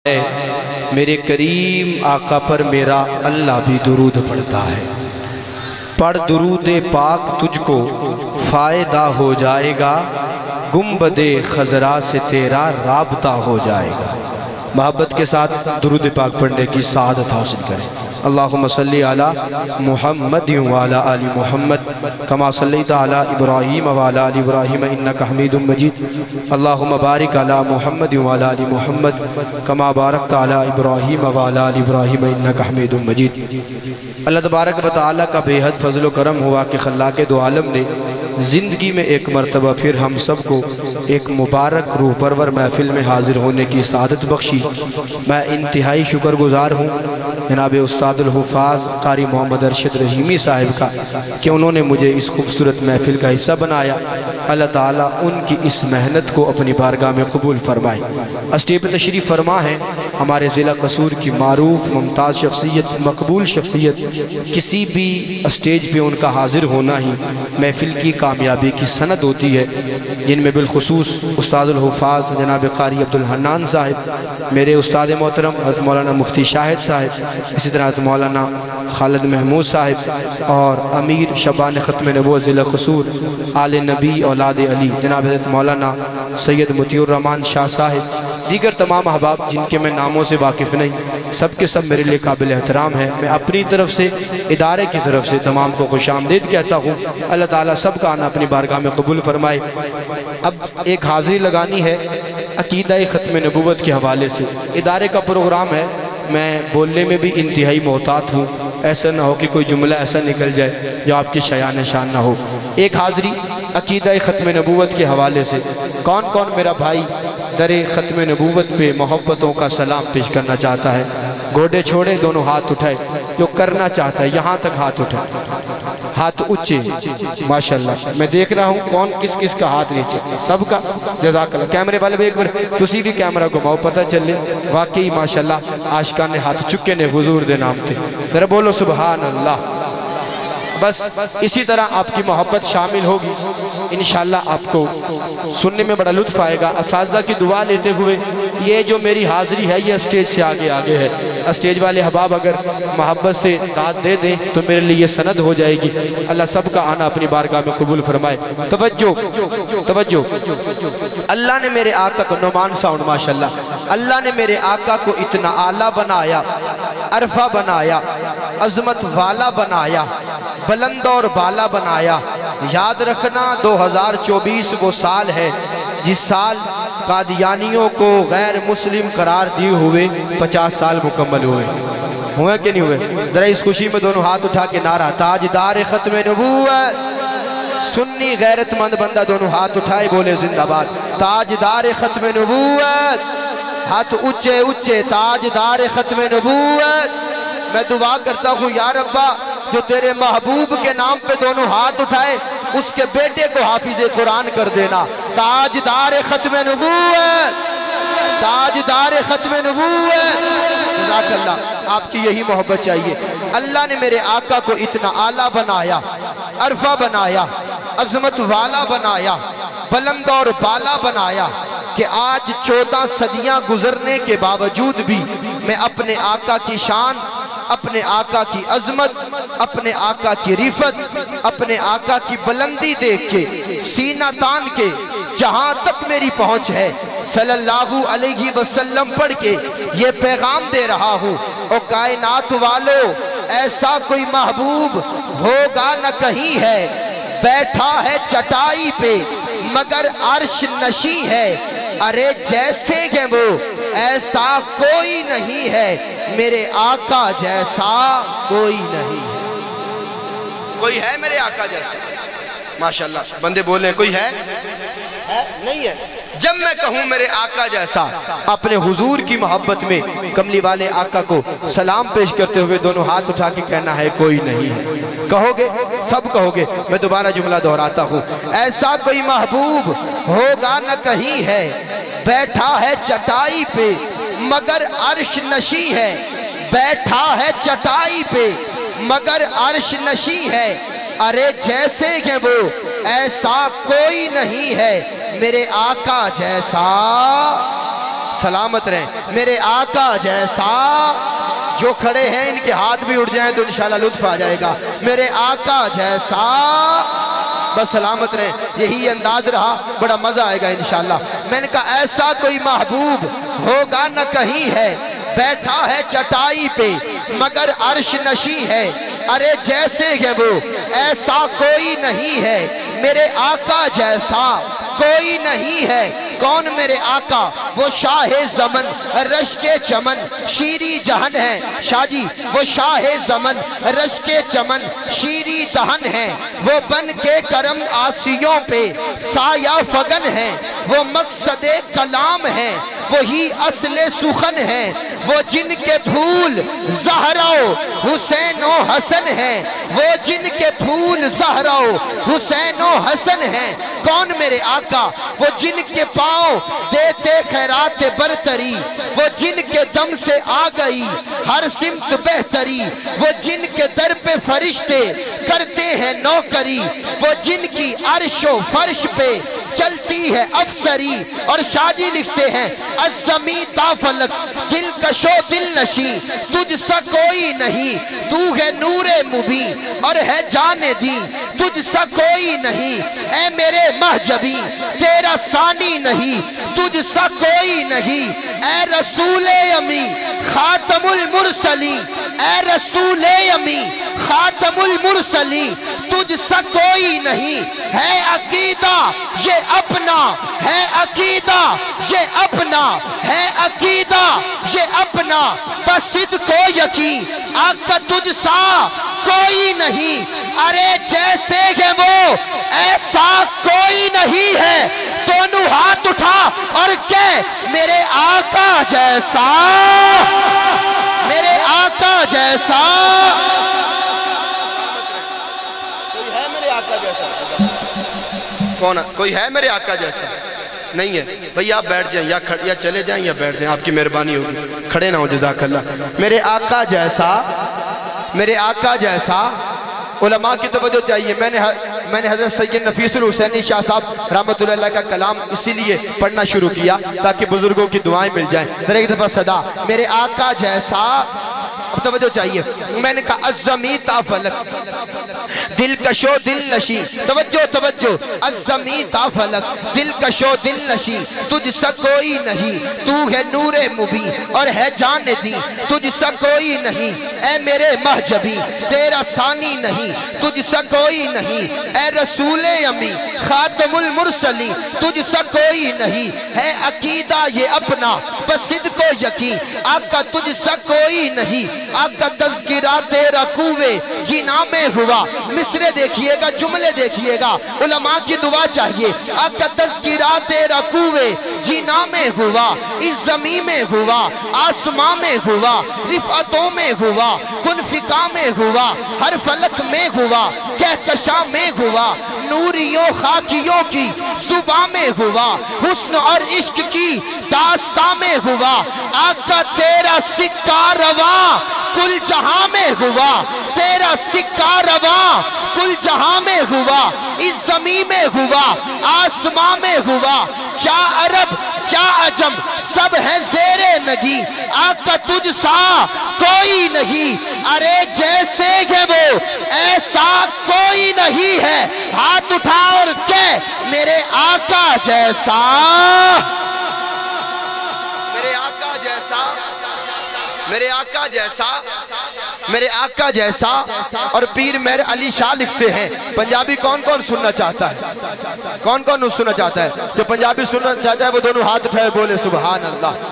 میرے کریم آقا پر میرا اللہ بھی درود پڑھتا ہے۔ پڑھ درود پاک تجھ کو فائدہ ہو جائے گا، گنبد خضرا سے تیرا رابطہ ہو جائے گا۔ محبت کے ساتھ درود پاک پڑھنے کی سعادت حاصل کریں۔ اللہم صلی علی محمد وعلی آل محمد کما صلیت علی ابراہیم وعلی آل ابراہیم انکا حمید مجید۔ اللہم بارک علی محمد وعلی آل محمد کما بارکت علی ابراہیم وعلی آل ابراہیم انکا حمید مجید۔ اللہ تبارک و تعالیٰ کا بے حد فضل و کرم ہوا کہ خلاق دو عالم نے زندگی میں ایک مرتبہ پھر ہم سب کو ایک مبارک روح پرور محفل میں حاضر ہونے کی سعادت بخشی۔ میں انتہائی شکر گزار ہوں جناب استاد الحفاظ قاری محمد ارشد رحیمی صاحب کا کہ انہوں نے مجھے اس خوبصورت محفل کا حصہ بنایا۔ اللہ تعالیٰ ان کی اس محنت کو اپنی بارگاہ میں قبول فرمائے۔ اسٹیج پہ تشریف فرما ہے ہمارے ضلع قصور کی معروف ممتاز شخصیت، مقبول شخصیت، کسی بھی اسٹیج پہ ان کا حاضر ہونا ہی محفل کی کامیابی کی سند ہوتی ہے، جن میں بالخصوص استاد الحفاظ جناب قاری عبدالحنان صاحب، میرے استاد محترم حضرت مولانا مفتی شاہد صاحب، اسی طرح حضرت مولانا خالد محمود صاحب اور امیر شبان ختم نبوت ضلع قصور آل نبی اولاد علی جناب حضرت مولانا سید مطیع الرحمن شاہ صاحب، دیگر تمام احباب جن کے میں ناموں سے واقف نہیں، سب کے سب میرے لئے قابل احترام ہیں۔ میں اپنی طرف سے ادارے کی طرف سے تمام کو خوش آمدید کہتا ہوں۔ اللہ تعالیٰ سب کا آنا اپنی بارگاہ میں قبول فرمائے۔ اب ایک حاضری لگانی ہے عقیدہ ختم نبوت کے حوالے سے۔ ادارے کا پروگرام ہے، میں بولنے میں بھی انتہائی محتاط ہوں، ایسا نہ ہو کہ کوئی جملہ ایسا نکل جائے جو آپ کی شایان شان نہ ہو۔ ایک حاضری عقیدہ ختم نبوت کے حوالے سے کون کون میرا بھائی در ختم نبوت پہ محبتوں کا سلام پیش کرنا چاہتا ہے؟ گوڑے چھوڑے، دونوں ہاتھ اٹھائے، جو کرنا چاہتا ہے یہاں تک ہاتھ اٹھائے، ہاتھ اچھے، ماشاءاللہ میں دیکھ رہا ہوں کون کس کس کا ہاتھ نیچے، سب کا جزاک اللہ۔ کیمرے والے بھی ایک بار تسی بھی کیمرہ گھماؤ، پتہ چلے واقعی ماشاءاللہ عاشقان نے ہاتھ چکے نے حضور دے نام تے، ذرا بولو سبحان اللہ۔ بس اسی طرح آپ کی محبت شامل ہوگی، انشاءاللہ آپ کو سننے میں بڑا لطف آئے گا۔ اساتذہ کی دعا لیتے ہوئے یہ جو میری حاضری ہے یہ اسٹیج سے آگے آگے ہے، اسٹیج والے احباب اگر محبت سے داد دے دیں تو میرے لیے یہ سند ہو جائے گی۔ اللہ سب کا آنا اپنی بارگاہ میں قبول فرمائے۔ توجہ توجہ، اللہ نے میرے آقا کو، نعمان ساؤنڈ ماشاءاللہ، اللہ نے میرے آقا کو اتنا اعلیٰ بنایا، عرفہ بنایا، عظمت والا بنایا، بلند اور بالا بنایا۔ یاد رکھنا 2024 وہ سال ہے جس سال قادیانیوں کو غیر مسلم قرار دیے ہوئے 50 سال مکمل ہوئے کہ نہیں ہوئے؟ ذرا اس خوشی میں دونوں ہاتھ اٹھا کے نعرہ تاجدار ختم نبوت، سنی غیرت مند بندہ دونوں ہاتھ اٹھائے بولے زندہ باد، تاجدار ختم نبوت، ہاتھ اچھے اچھے، تاجدار ختم نبوت۔ میں دعا کرتا ہوں یا ربا جو تیرے محبوب کے نام پہ دونوں ہاتھ اٹھائے اس کے بیٹے کو حافظ قرآن کر دینا۔ تاجدار ختم نبوت، تاجدار ختم نبوت، جزاک اللہ، آپ کی یہی محبت چاہیے۔ اللہ نے میرے آقا کو اتنا اعلیٰ بنایا، عرفہ بنایا، عظمت والا بنایا، بلند اور بالا بنایا کہ آج 14 صدیاں گزرنے کے باوجود بھی میں اپنے آقا کی شان، اپنے آقا کی عظمت، اپنے آقا کی رفت، اپنے آقا کی بلندی دیکھ کے سینہ تان کے جہاں تک میری پہنچ ہے صلی اللہ علیہ وسلم پڑھ کے یہ پیغام دے رہا ہوں، او کائنات والو ایسا کوئی محبوب ہوگا نہ کہیں ہے، بیٹھا ہے چٹائی پہ مگر عرش نشیں ہے، ارے جیسے کہ وہ ایسا کوئی نہیں ہے، میرے آقا جیسا کوئی نہیں ہے۔ کوئی ہے میرے آقا جیسا؟ ماشاءاللہ بندے بولیں کوئی ہے؟ نہیں ہے۔ جب میں کہوں میرے آقا جیسا، اپنے حضور کی محبت میں کملی والے آقا کو سلام پیش کرتے ہوئے دونوں ہاتھ اٹھا کے کہنا ہے کوئی نہیں ہے۔ کہو گے؟ سب کہو گے؟ میں دوبارہ جملہ دہراتا ہوں، ایسا کوئی محبوب ہوگا نہ کہیں ہے، بیٹھا ہے چٹائی پہ مگر عرش نشیں ہے، بیٹھا ہے چٹائی پہ مگر عرش نشیں ہے، ارے جیسے کہ وہ ایسا کوئی نہیں ہے، میرے آقا جیسا سلامت رہیں۔ میرے آقا جیسا، جو کھڑے ہیں ان کے ہاتھ بھی اٹھ جائیں تو انشاءاللہ لطف آ جائے گا۔ میرے آقا جیسا، بس سلامت رہیں۔ یہی انداز رہا، بڑا مزہ آئے گا انشاءاللہ۔ میں نے کہا ایسا کوئی محبوب ہوگا نہ کہیں ہے، بیٹھا ہے چٹائی پہ مگر عرش نشیں ہے، ارے جیسے ہے وہ ایسا کوئی نہیں ہے، میرے آقا جیسا کوئی نہیں ہے۔ کون میرے آقا؟ وہ شاہ زمن رشک چمن شیری جہن ہے، شاہ جی وہ شاہ زمن رشک چمن شیری دہن ہے، وہ بن کے کرم آسیوں پہ سایہ فگن ہے، وہ مقصد کلام ہے، وہی اصل سخن ہے، وہ جن کے پھول زہرا و حسین و حسن ہے، وہ جن کے پھول زہرا و حسین و حسن ہے۔ کون میرے آقا؟ وہ جن کے پاؤں دیتے خیرات برتری، وہ جن کے دم سے آ گئی ہر سمت بہتری، وہ جن کے در پہ فرشتے کرتے ہیں نوکری، وہ جن کی عرش و فرش پہ چلتی ہے افسری۔ اور شاہ جی لکھتے ہیں الزمی تا فلک دل کشو دل نشیں، تجھ سا کوئی نہیں، تو ہے نور مبین اور ہے جان دین، تجھ سا کوئی نہیں، اے میرے محجبی تیرا ثانی نہیں، تجھ سا کوئی نہیں، اے رسول امی خاتم المرسلین، اے رسول امی خاتم المرسلین، تجھ سا کوئی نہیں، ہے عقیدہ یہ اپنا، ہے عقیدہ یہ اپنا، ہے عقیدہ یہ اپنا، بس صدق و یقین آقا تجھ سا کوئی نہیں، ارے جیسے ہے وہ ایسا کوئی نہیں ہے۔ دونوں ہاتھ اٹھا اور کہہ میرے آقا جیسا، میرے آقا جیسا، کوئی ہے میرے آقا جیسا؟ کون ہے؟ کوئی ہے میرے آقا جیسا؟ نہیں ہے بھئی، آپ بیٹھ جائیں یا چلے جائیں یا بیٹھ جائیں، آپ کی مہربانی ہوگی، کھڑے نہ ہوں جزاک اللہ۔ میرے آقا جیسا، میرے آقا جیسا، علماء کی توجہ چاہیے۔ میں نے حضرت سید نفیس الحسینی شاہ صاحب رحمت اللہ علیہ کا کلام اسی لیے پڑھنا شروع کیا تاکہ بزرگوں کی دعائیں مل جائیں۔ ذرا ایک دفعہ صدا، میرے آقا جیسا، اب توجہ چاہیے۔ میں نے کہا الزمی تا فلک دل کشو دل نشیں، توجہ توجہ، الزمی تا فلک دل کشو دل نشیں، تجھ سا کوئی نہیں، تو ہے نور مبین اور ہے جان دین، تجھ سا کوئی نہیں، اے میرے محجبی تیرا ثانی نہیں، تجھ سا کوئی نہیں، اے رسول امی خاتم المرسلین، تجھ سا کوئی نہیں، ہے عقیدہ یہ اپنا بس صدق و یقین آقا تجھ سا کوئی نہیں، آقا تذکرہ تیرا کوئے جینا میں ہوا۔ مصرے دیکھئے گا، جملے دیکھئے گا، علماء کی دعا چاہیے۔ آقا تذکرہ تیرا کوئے جینا میں ہوا، اس زمین میں ہوا، آسمان میں ہوا، رفعتوں میں ہوا، کنفقہ میں ہوا، ہر فلک میں ہوا، کہکشاں میں ہوا، نوریوں خاکیوں کی صبح میں ہوا، حسن اور عشق کی داستان میں ہوا۔ آقا تیرا سکہ رواں کل جہاں میں ہوا، تیرا سکہ رواں کل جہاں میں ہوا، اس زمین میں ہوا، آسمان میں ہوا، کیا عرب کیا عجم سب ہے زیر نگی، آقا تجھ سا کوئی نہیں، ارے جیسے ہے وہ ایسا کوئی نہیں ہے۔ ہاتھ اٹھا اور کہہ میرے آقا جیسا، میرے آقا جیسا، میرے آقا جیسا، میرے آقا جیسا۔ اور پیر مہر علی شاہ لکھتے ہیں پنجابی کون کون سننا چاہتا ہے؟ کون کون سننا چاہتا ہے؟ جو پنجابی سننا چاہتا ہے وہ دونوں ہاتھ اٹھائے بولے سبحان اللہ۔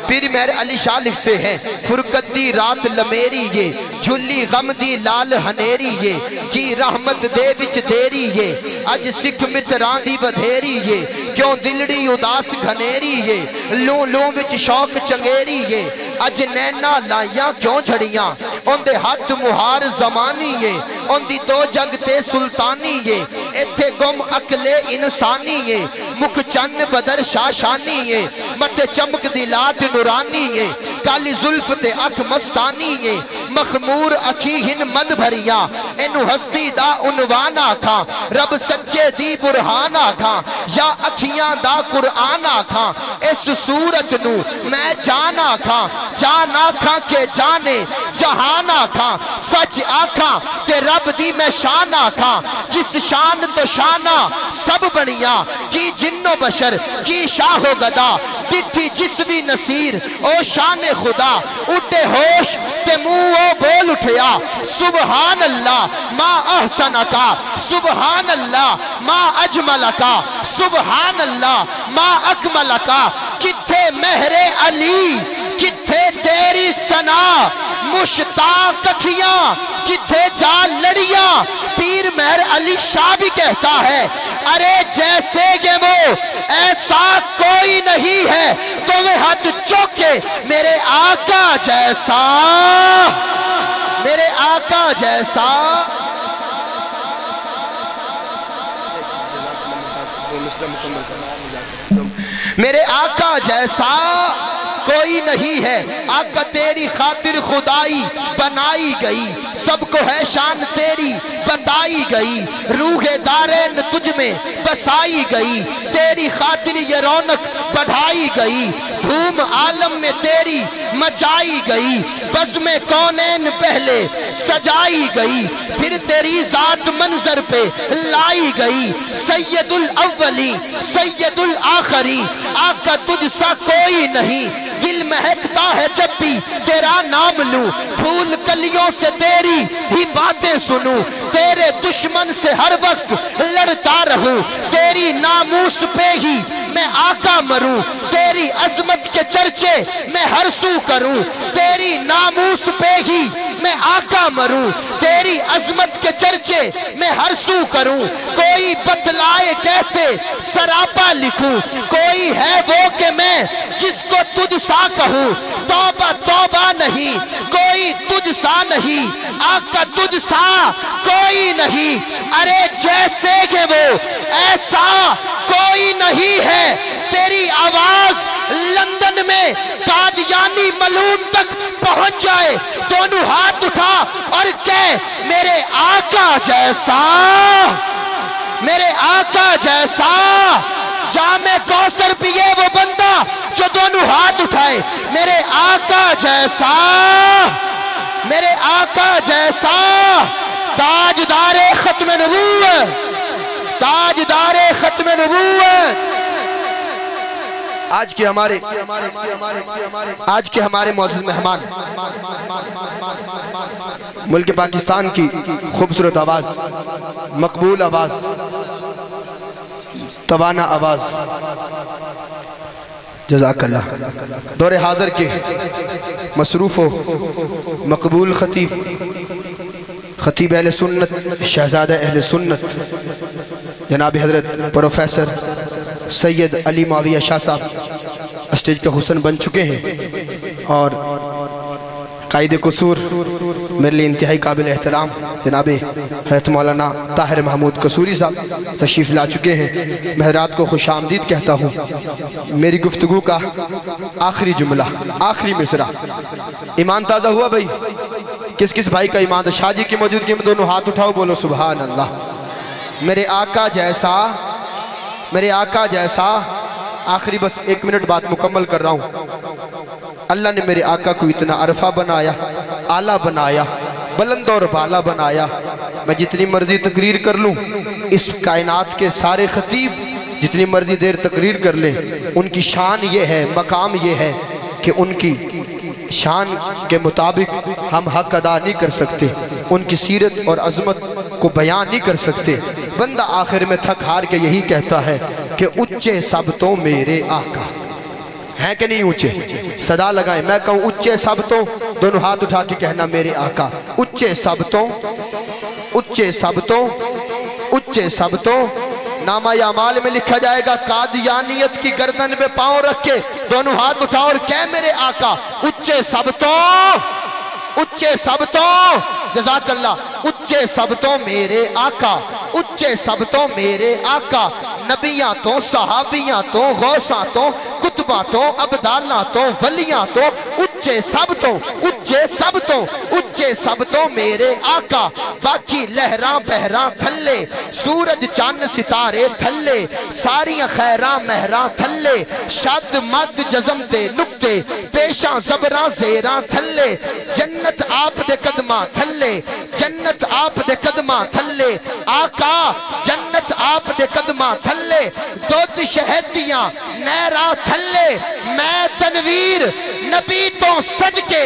پیر مہر علی شاہ لکھتے ہیں فرقت دی رات لمیری یہ، جھلی غم دی لال ہنیری یہ، کی رحمت دے وچ دیری یہ، اج سکھ متران دی بدھیری یہ، کیوں دلڑی اداس گھنیری یہ، لوں لوں وچ شوق چنگیری یہ، اج نینا لائیاں کیوں جھڑیاں، ان دے ہاتھ مہار زمانی یہ، ان دی دو جگ تے سلطانی یہ، ایتھے گم عقل انسانی یہ، مکھ چن بدر شاشانی یہ، مت چمک دی لاٹ نورانی یہ، کالی ظلف تے اکھ مستانی یہ، مخمور اکھی ہن مد بھریا اینو ہستی دا عنوان آکھاں رب سچے دی برہان آکھاں یا اکھیاں دا قرآن آکھاں اس صورت نو میں جان آکھاں جان آکھاں کہ جانے جہان آکھاں سچ آکھاں کہ رب دی میں شان آکھاں جس شان تو شانہ سب بنیاں کی جن و بشر کی شاہ و گدا ڈٹھی جس بھی نصیر او شان خدا اٹھے ہوش تے منہ او بول اٹھیا سبحان اللہ ما احسنکا سبحان اللہ ما اجملکا سبحان اللہ ما اکملکا کتھے مہر علی کتھے تیری ثنا مشتاق اکھیاں کتھے جا لڑیاں پیر مہر علی شاہ بھی کہتا ہے ارے جیسے کہ وہ ایسا کوئی نہیں ہے تو وہ ہاتھ چوکے میرے آقا جیسا میرے آقا جیسا میرے آقا جیسا کوئی نہیں ہے آقا تیری خاطر خدائی بنائی گئی سب کو ہے شان تیری بتائی گئی روح دارین تجھ میں بسائی گئی تیری خاطر یہ رونق بڑھائی گئی دھوم عالم میں تیری مچائی گئی بزم کونین پہلے سجائی گئی پھر تیری ذات منظر پہ لائی گئی سید الاولی سید الآخری آقا تجھ سا کوئی نہیں دل مہکتا ہے جب بھی تیرا نام لوں پھول کلیوں سے تیری ہی باتیں سنوں تیرے دشمن سے ہر وقت لڑتا رہوں تیری ناموس پہ ہی میں آقا مروں تیری عظمت کے چرچے میں ہر سو کروں تیری ناموس پہ ہی میں آقا مروں تیری عظمت کے چرچے میں ہر سو کروں کوئی بتلائے کیسے سراپا لکھوں کوئی ہے وہ کہ میں جس کو تجھ سا کہوں توبہ توبہ نہیں کوئی تجھ سا نہیں آقا تجھ سا کوئی نہیں ارے جیسے کہ وہ ایسا کوئی نہیں ہے تیری آواز لندن میں قادیانی ملون تک پہنچ جائے دونوں ہاتھ اٹھا اور کہے میرے آقا جیسا میرے آقا جیسا جام کوثر پیے وہ بندہ جو دونوں ہاتھ اٹھائے میرے آقا جیسا میرے آقا جیسا تاجدار ختم نبوت تاجدار ختم نبوت آج کے ہمارے معزز مہمان ملک پاکستان کی خوبصورت آواز مقبول آواز توانا آواز جزاک اللہ دور حاضر کے مصروف و مقبول خطیب اہل سنت شہزادہ اہل سنت جناب حضرت پروفیسر سید علی معاویہ شاہ صاحب اسٹیج کا حسن بن چکے ہیں اور قائد قصور میرے لئے انتہائی قابل احترام جناب حضرت مولانا طاہر محمود قصوری صاحب تشریف لا چکے ہیں میں حضرات کو خوش آمدید کہتا ہوں میری گفتگو کا آخری جملہ آخری مصرع ایمان تازہ ہوا بھائی کس کس بھائی کا ایمان شاہ جی کی موجودگی میں دونوں ہاتھ اٹھاؤ بولو سبحان اللہ میرے آقا جیسا آخری بس 1 منٹ بعد مکمل کر رہا ہوں اللہ نے میرے آقا کو اتنا عرفہ بنایا اعلیٰ بنایا بلند اور بالا بنایا میں جتنی مرضی تقریر کر لوں اس کائنات کے سارے خطیب جتنی مرضی دیر تقریر کر لیں ان کی شان یہ ہے مقام یہ ہے کہ ان کی شان کے مطابق ہم حق ادا نہیں کر سکتے ان کی سیرت اور عظمت کو بیان نہیں کر سکتے بندہ آخر میں تھک ہار کے یہی کہتا ہے کہ اچھے سب تو میرے آقا ہیں کہ نہیں اونچے صدا لگائیں میں کہوں اچھے سب تو دونوں ہاتھ اٹھا کے کہنا میرے آقا اچھے سب تو نامہ اعمال میں لکھا جائے گا قادیانیت کی گردن پہ پاؤں رکھ کے دونوں ہاتھ اٹھاؤ اور کہہ میرے آقا اچھے سب تو جزاک اللہ اچھے سب تو میرے آقا اچھے سب تو میرے آقا نبیاں تو صحابیاں تو غوثاں تو کتباں تو ابدالاں تو ولیاں تو اچھے سب تو اونچے سب تو میرے آقا باقی لہراں بہراں تھلے سورج چاند ستارے تھلے ساریاں خیراں مہراں تھلے شد مد جزم تے نکتے پیشاں زبراں زیراں تھلے جنت آپ دے قدماں تھلے جنت آپ دے قدماں تھلے آقا جنت آپ دے قدماں تھلے دودھ شہدیاں نہراں تھلے میں تنویر نبی تو صدقے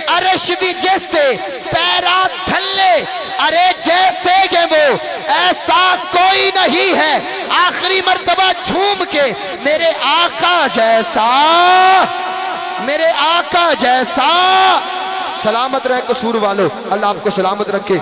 عرش بھی جیسے پیراں تھلے ارے جیسے گے وہ ایسا کوئی نہیں ہے آخری مرتبہ جھوم کے میرے آقا جیسا میرے آقا جیسا سلامت رہے قصور والو اللہ آپ کو سلامت رکھے